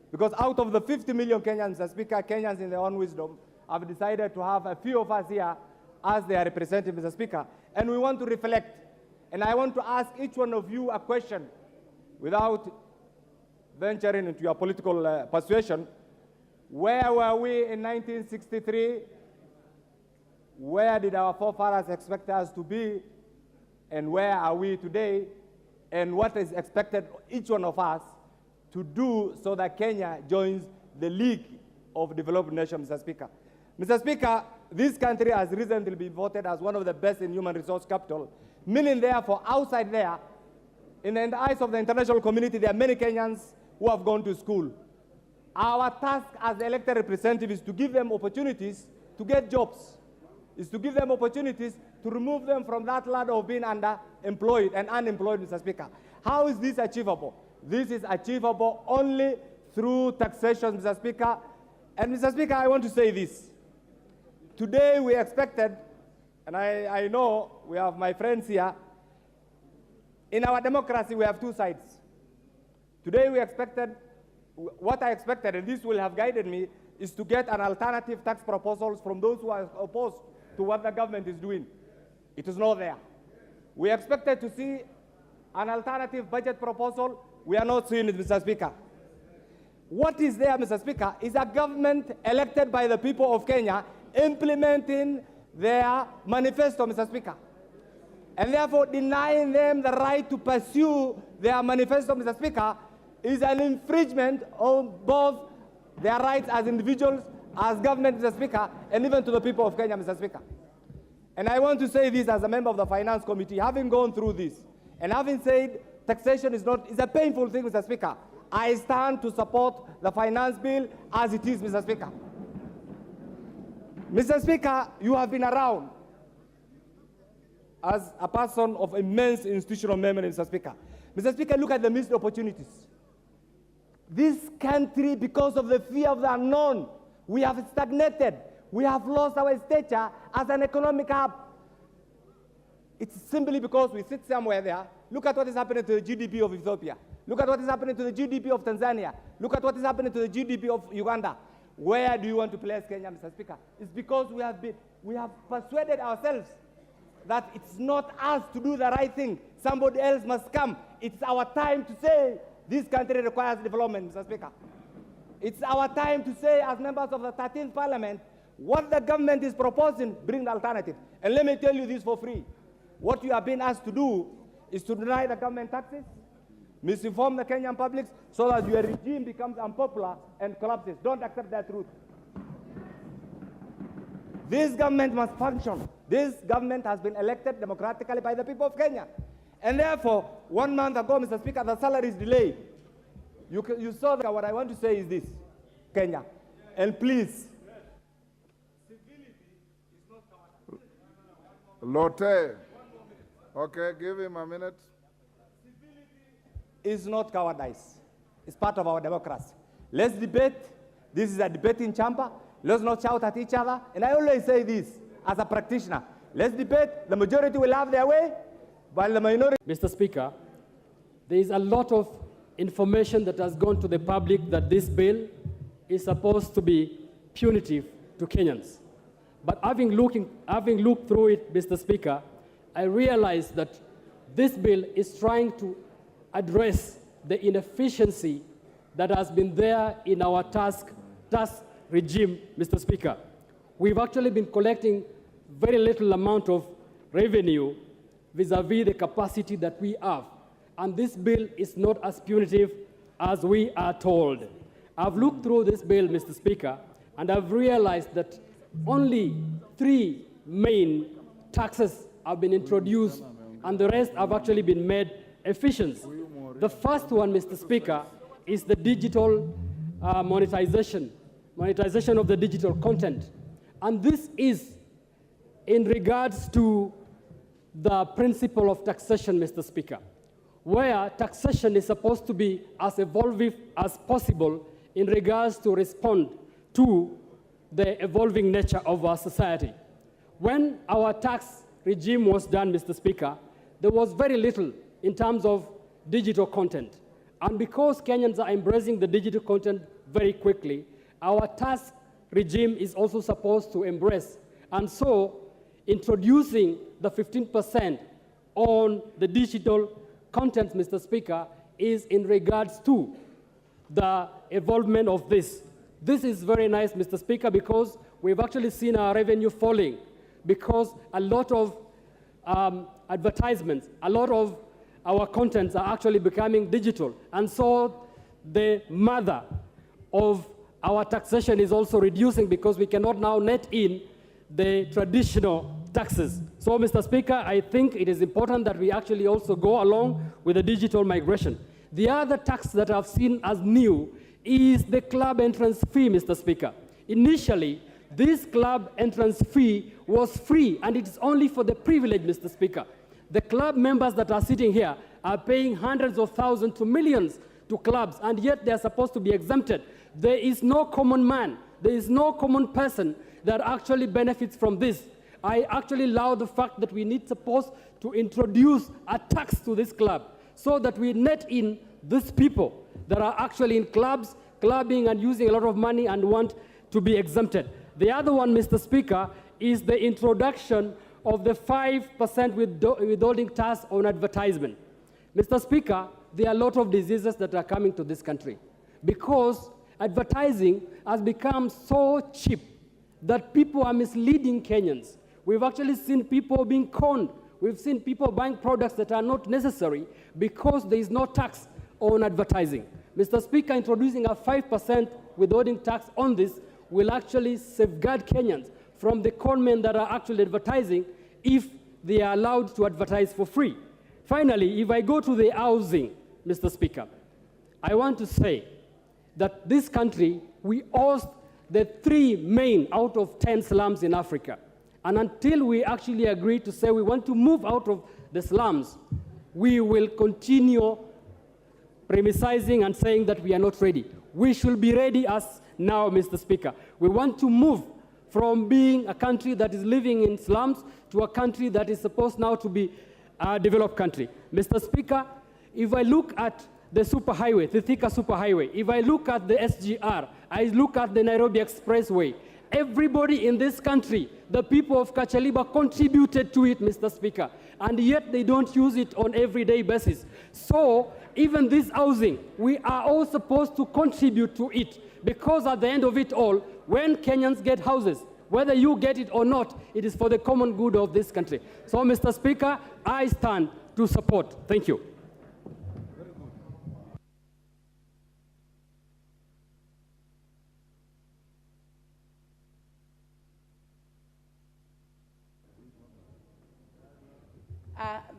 Speaker 11: Because out of the 50 million Kenyans, Mr. Speaker, Kenyans in their own wisdom have decided to have a few of us here as their representatives, Mr. Speaker. And we want to reflect. And I want to ask each one of you a question without venturing into your political persuasion. Where were we in 1963? Where did our forefathers expect us to be? And where are we today? And what is expected of each one of us to do so that Kenya joins the League of Developed Nations, Mr. Speaker? Mr. Speaker, this country has recently been voted as one of the best in human resource capital, meaning therefore outside there, in the eyes of the international community, there are many Kenyans who have gone to school. Our task as elected representatives is to give them opportunities to get jobs, is to give them opportunities to remove them from that ladder of being underemployed and unemployed, Mr. Speaker. How is this achievable? This is achievable only through taxation, Mr. Speaker. And Mr. Speaker, I want to say this. Today we expected, and I know we have my friends here, in our democracy we have two sides. Today we expected, what I expected, and this will have guided me, is to get an alternative tax proposals from those who are opposed to what the government is doing. It is not there. We expected to see an alternative budget proposal. We are not seeing it, Mr. Speaker. What is there, Mr. Speaker, is a government elected by the people of Kenya implementing their manifesto, Mr. Speaker, and therefore denying them the right to pursue their manifesto, Mr. Speaker, is an infringement of both their rights as individuals, as government, Mr. Speaker, and even to the people of Kenya, Mr. Speaker. And I want to say this as a member of the Finance Committee, having gone through this, and having said taxation is a painful thing, Mr. Speaker, I stand to support the finance bill as it is, Mr. Speaker. Mr. Speaker, you have been around as a person of immense institutional memory, Mr. Speaker. Mr. Speaker, look at the missed opportunities. This country, because of the fear of the unknown, we have stagnated. We have lost our stature as an economic hub. It's simply because we sit somewhere there. Look at what is happening to the GDP of Ethiopia. Look at what is happening to the GDP of Tanzania. Look at what is happening to the GDP of Uganda. Where do you want to place Kenya, Mr. Speaker? It's because we have persuaded ourselves that it's not us to do the right thing. Somebody else must come. It's our time to say this country requires development, Mr. Speaker. It's our time to say, as members of the 13th Parliament, what the government is proposing, bring the alternative. And let me tell you this for free. What you have been asked to do is to deny the government taxes, misinform the Kenyan public so that your regime becomes unpopular and collapses. Don't accept that truth. This government must function. This government has been elected democratically by the people of Kenya. And therefore, 1 month ago, Mr. Speaker, the salary is delayed. You saw that. What I want to say is this, Kenya, and please.
Speaker 2: Lotte. Okay, give him a minute.
Speaker 11: Is not cowardice. It's part of our democracy. Let's debate. This is a debating chamber. Let's not shout at each other. And I always say this as a practitioner. Let's debate. The majority will have their way, while the minority...
Speaker 12: Mr. Speaker, there is a lot of information that has gone to the public that this bill is supposed to be punitive to Kenyans. But having looked through it, Mr. Speaker, I realized that this bill is trying to address the inefficiency that has been there in our tax regime, Mr. Speaker. We've actually been collecting very little amount of revenue vis-a-vis the capacity that we have. And this bill is not as punitive as we are told. I've looked through this bill, Mr. Speaker, and I've realized that only 3 main taxes have been introduced, and the rest have actually been made efficient. The first one, Mr. Speaker, is the digital monetization of the digital content. And this is in regards to the principle of taxation, Mr. Speaker, where taxation is supposed to be as evolving as possible in regards to respond to the evolving nature of our society. When our tax regime was done, Mr. Speaker, there was very little in terms of digital content. And because Kenyans are embracing the digital content very quickly, our tax regime is also supposed to embrace. And so, introducing the 15% on the digital content, Mr. Speaker, is in regards to the evolvement of this. This is very nice, Mr. Speaker, because we've actually seen our revenue falling because a lot of advertisements, a lot of our contents are actually becoming digital. And so the mother of our taxation is also reducing because we cannot now net in the traditional taxes. So, Mr. Speaker, I think it is important that we actually also go along with the digital migration. The other tax that I've seen as new is the club entrance fee, Mr. Speaker. Initially, this club entrance fee was free, and it's only for the privileged, Mr. Speaker. The club members that are sitting here are paying hundreds of thousands to millions to clubs, and yet they are supposed to be exempted. There is no common man, there is no common person that actually benefits from this. I actually love the fact that we need supposed to introduce a tax to this club so that we net in these people that are actually in clubs, clubbing and using a lot of money and want to be exempted. The other one, Mr. Speaker, is the introduction of the 5% withholding tax on advertisement. Mr. Speaker, there are a lot of diseases that are coming to this country because advertising has become so cheap that people are misleading Kenyans. We've actually seen people being conned. We've seen people buying products that are not necessary because there is no tax on advertising. Mr. Speaker, introducing a 5% withholding tax on this will actually safeguard Kenyans from the conmen that are actually advertising if they are allowed to advertise for free. Finally, if I go to the housing, Mr. Speaker, I want to say that this country, we host the 3 main out of 10 slums in Africa. And until we actually agree to say we want to move out of the slums, we will continue premising and saying that we are not ready. We should be ready as now, Mr. Speaker. We want to move from being a country that is living in slums to a country that is supposed now to be a developed country. Mr. Speaker, if I look at the superhighway, the Thika superhighway, if I look at the SGR, I look at the Nairobi Expressway, everybody in this country, the people of Kachaliba contributed to it, Mr. Speaker, and yet they don't use it on everyday basis. So even this housing, we are all supposed to contribute to it because at the end of it all, when Kenyans get houses, whether you get it or not, it is for the common good of this country. So, Mr. Speaker, I stand to support. Thank you.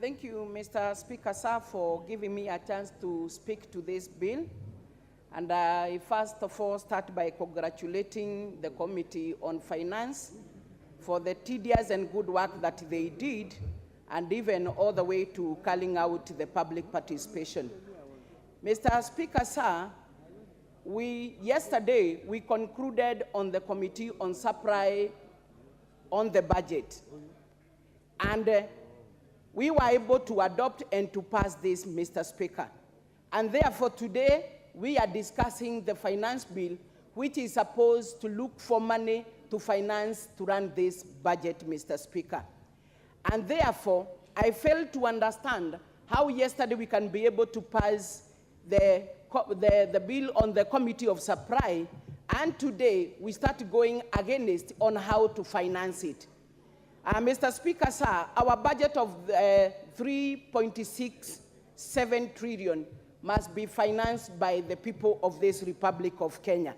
Speaker 13: Thank you, Mr. Speaker, sir, for giving me a chance to speak to this bill. And I first of all start by congratulating the Committee on Finance for the tedious and good work that they did, and even all the way to calling out the public participation. Mr. Speaker, sir, yesterday we concluded on the Committee on Supply on the budget. And we were able to adopt and to pass this, Mr. Speaker. And therefore today, we are discussing the finance bill, which is supposed to look for money to finance to run this budget, Mr. Speaker. And therefore, I failed to understand how yesterday we can be able to pass the bill on the Committee of Supply, and today we start going against on how to finance it. Mr. Speaker, sir, our budget of 3.67 trillion must be financed by the people of this Republic of Kenya.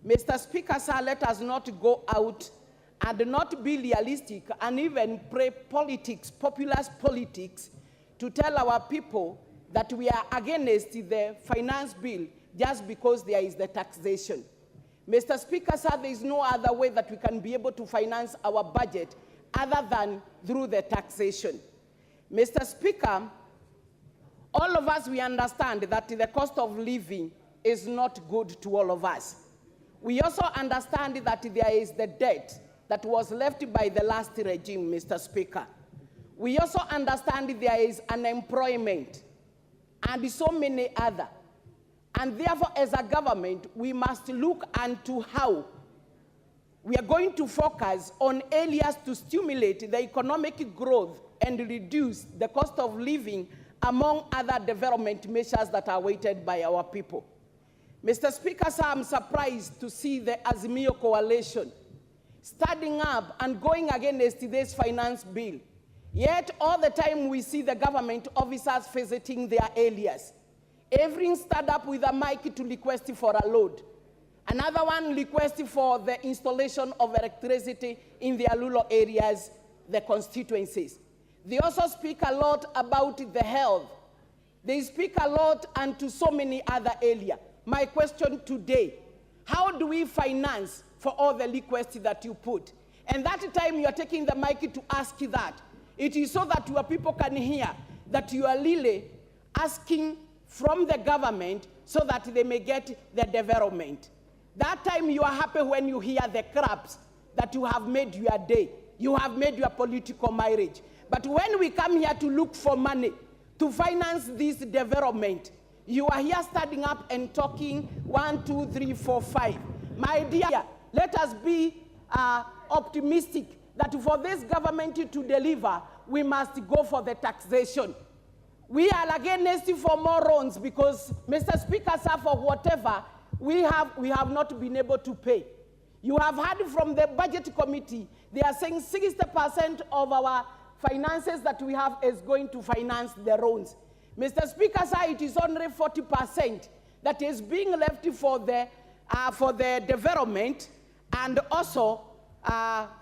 Speaker 13: Mr. Speaker, sir, let us not go out and not be realistic and even play politics, populist politics, to tell our people that we are against the finance bill just because there is the taxation. Mr. Speaker, sir, there is no other way that we can be able to finance our budget other than through the taxation. Mr. Speaker, all of us, we understand that the cost of living is not good to all of us. We also understand that there is the debt that was left by the last regime, Mr. Speaker. We also understand there is unemployment and so many other. And therefore, as a government, we must look into how we are going to focus on areas to stimulate the economic growth and reduce the cost of living, among other development measures that are awaited by our people. Mr. Speaker, sir, I'm surprised to see the Azimio coalition standing up and going against this finance bill. Yet all the time we see the government officers visiting their areas. Everyone stand up with a mic to request for a load. Another one request for the installation of electricity in their rural areas, the constituencies. They also speak a lot about the health. They speak a lot and to so many other areas. My question today, how do we finance for all the requests that you put? And that time you are taking the mic to ask that. It is so that your people can hear that you are really asking from the government so that they may get the development. That time you are happy when you hear the crabs that you have made your day. You have made your political marriage. But when we come here to look for money to finance this development, you are here standing up and talking 1, 2, 3, 4, 5. My dear, let us be optimistic that for this government to deliver, we must go for the taxation. We are against for more loans because, Mr. Speaker, sir, for whatever we have not been able to pay. You have heard from the budget committee, they are saying 60% of our finances that we have is going to finance the loans. Mr. Speaker, sir, it is only 40% that is being left for the development and also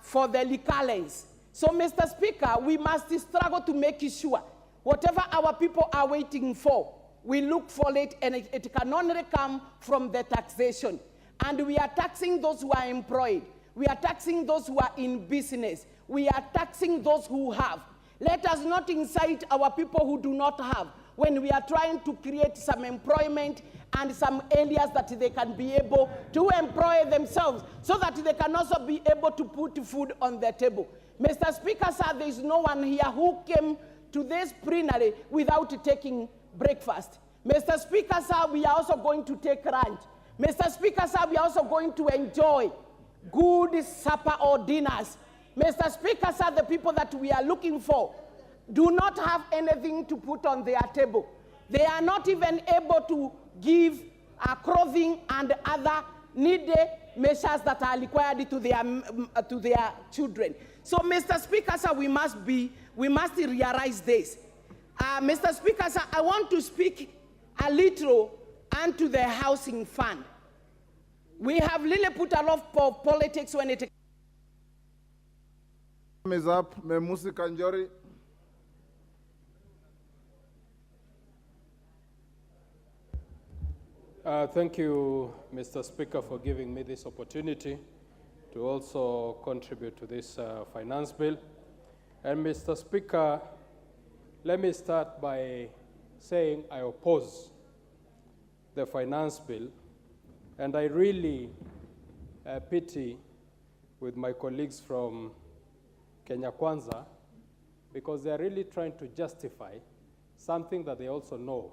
Speaker 13: for the recurrence. So, Mr. Speaker, we must struggle to make sure whatever our people are waiting for, we look for it, and it can only come from the taxation. And we are taxing those who are employed. We are taxing those who are in business. We are taxing those who have. Let us not incite our people who do not have when we are trying to create some employment and some areas that they can be able to employ themselves so that they can also be able to put food on the table. Mr. Speaker, sir, there is no one here who came to this plenary without taking breakfast. Mr. Speaker, sir, we are also going to take lunch. Mr. Speaker, sir, we are also going to enjoy good supper or dinners. Mr. Speaker, sir, the people that we are looking for do not have anything to put on their table. They are not even able to give clothing and other needed measures that are required to their children. So, Mr. Speaker, sir, we must realize this. Mr. Speaker, sir, I want to speak a little onto the housing fund. We have really put a lot of politics when it...
Speaker 2: Time is up. Memusi Kanjori.
Speaker 14: Thank you, Mr. Speaker, for giving me this opportunity to also contribute to this finance bill. And Mr. Speaker, let me start by saying I oppose the finance bill, and I really pity with my colleagues from Kenya Kwanza because they're really trying to justify something that they also know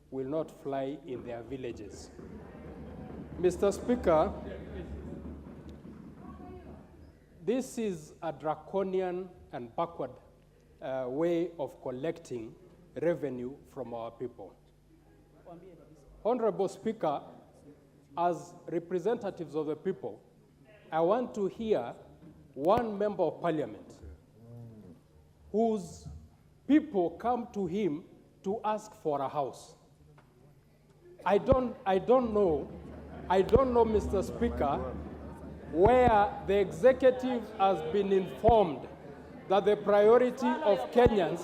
Speaker 14: will not fly in their villages. Mr. Speaker, this is a draconian and backward way of collecting revenue from our people. Honorable Speaker, as representatives of the people, I want to hear one member of parliament whose people come to him to ask for a house. I don't know, Mr. Speaker, where the executive has been informed that the priority of Kenyans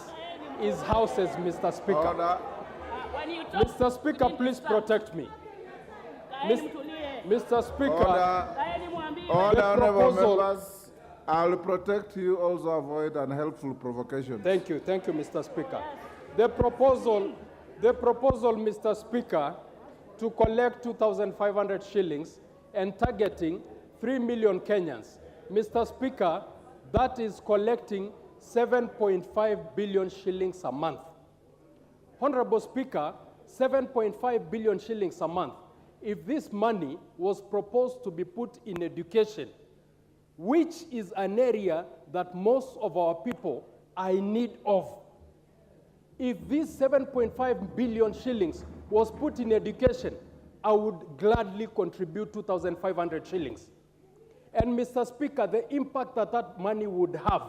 Speaker 14: is houses, Mr. Speaker.
Speaker 2: Order.
Speaker 14: Mr. Speaker, please protect me. Mr. Speaker,
Speaker 2: Order, honorable members. I'll protect you, also avoid unhelpful provocations.
Speaker 14: Thank you, Mr. Speaker. The proposal, Mr. Speaker, to collect 2,500 shillings and targeting 3 million Kenyans. Mr. Speaker, that is collecting 7.5 billion shillings a month. Honorable Speaker, 7.5 billion shillings a month. If this money was proposed to be put in education, which is an area that most of our people are in need of, if this 7.5 billion shillings was put in education, I would gladly contribute 2,500 shillings. And Mr. Speaker, the impact that money would have,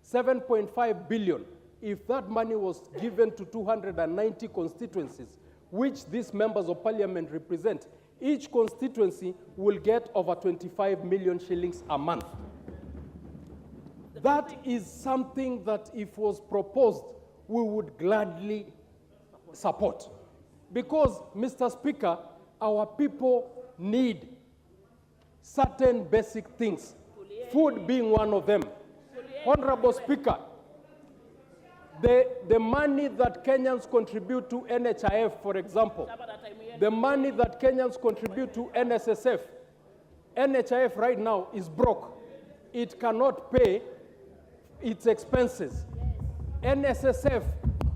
Speaker 14: 7.5 billion, if that money was given to 290 constituencies, which these members of parliament represent, each constituency will get over 25 million shillings a month. That is something that if was proposed, we would gladly support. Because, Mr. Speaker, our people need certain basic things, food being one of them. Honorable Speaker, the money that Kenyans contribute to NHIF, for example, the money that Kenyans contribute to NSSF, NHIF right now is broke. It cannot pay its expenses. NSSF,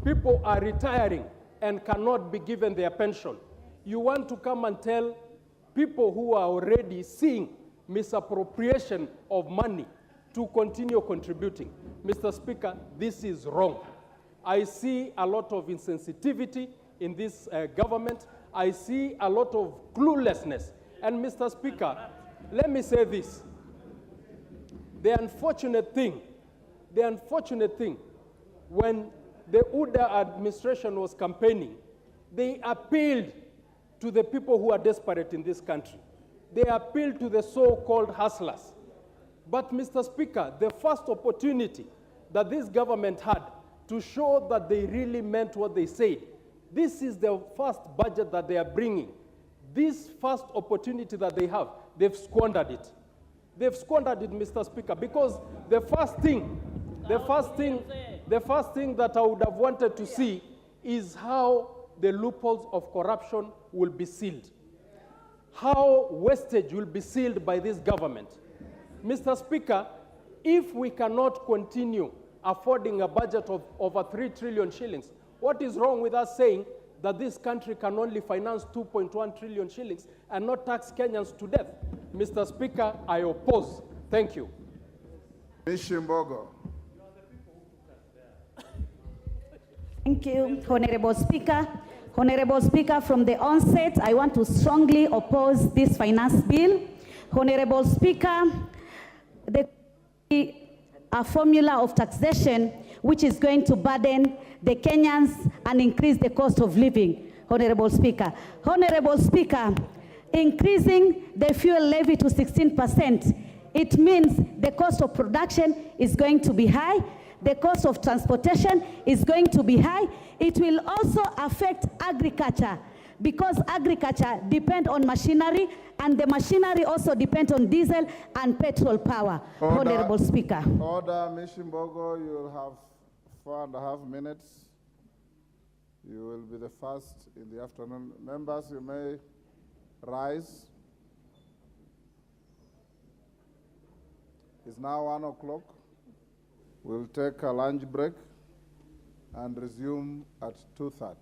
Speaker 14: people are retiring and cannot be given their pension. You want to come and tell people who are already seeing misappropriation of money to continue contributing. Mr. Speaker, this is wrong. I see a lot of insensitivity in this government. I see a lot of cluelessness. And Mr. Speaker, let me say this. The unfortunate thing, when the UDA administration was campaigning, they appealed to the people who are desperate in this country. They appealed to the so-called hustlers. But, Mr. Speaker, the first opportunity that this government had to show that they really meant what they said, this is the first budget that they are bringing. This first opportunity that they have, they've squandered it. They've squandered it, Mr. Speaker, because the first thing that I would have wanted to see is how the loopholes of corruption will be sealed, how wastage will be sealed by this government. Mr. Speaker, if we cannot continue affording a budget of over 3 trillion shillings, what is wrong with us saying that this country can only finance 2.1 trillion shillings and not tax Kenyans to death? Mr. Speaker, I oppose. Thank you.
Speaker 2: Mishimbogo.
Speaker 15: Thank you, Honorable Speaker. Honorable Speaker, from the onset, I want to strongly oppose this finance bill. Honorable Speaker, a formula of taxation which is going to burden the Kenyans and increase the cost of living, Honorable Speaker. Honorable Speaker, increasing the fuel levy to 16%, it means the cost of production is going to be high, the cost of transportation is going to be high. It will also affect agriculture because agriculture depends on machinery and the machinery also depends on diesel and petrol power.
Speaker 2: Order.
Speaker 15: Honorable Speaker.
Speaker 2: Order, Mishimbogo, you will have 4.5 minutes. You will be the first in the afternoon. Members, you may rise. It's now 1 o'clock. We'll take a lunch break and resume at 2:30.